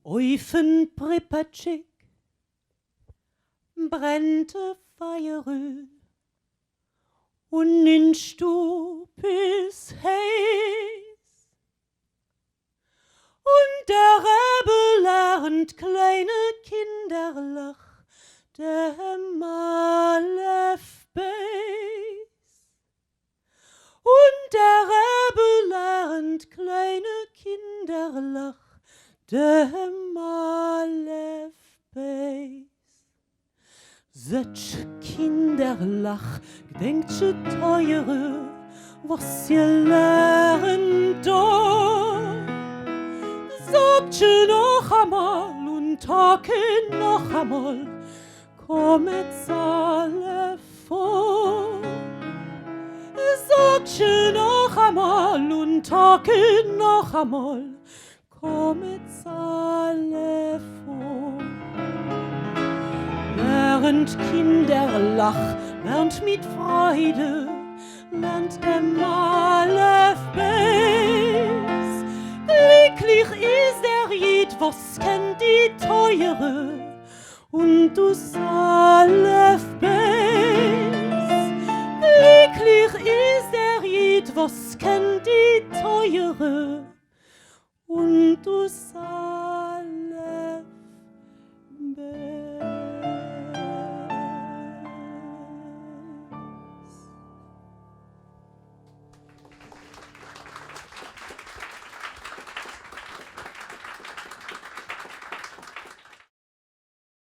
Eufen Pripatschik brennte Feierö und in Stub ist heiß. Und der Rebbe lernt kleine Kinderlach, der Malef Beis. Und der Rebbe lernt kleine Kinderlach, der Malef Beis. Setsch Kinderlach, gedenktje teure, was ihr lernt do. Sagtje noch einmal und tage noch einmal, kommet's alle vor. Sagtje noch einmal und tage noch einmal, kommet's alle vor. Lernt Kinderlach, lernt mit Freude, lernt der Malef Beis. Glücklich ist der Jid, was kennt die Teure, und du Salef Beis. Glücklich ist der Jid, was kennt die Teure, und du Salef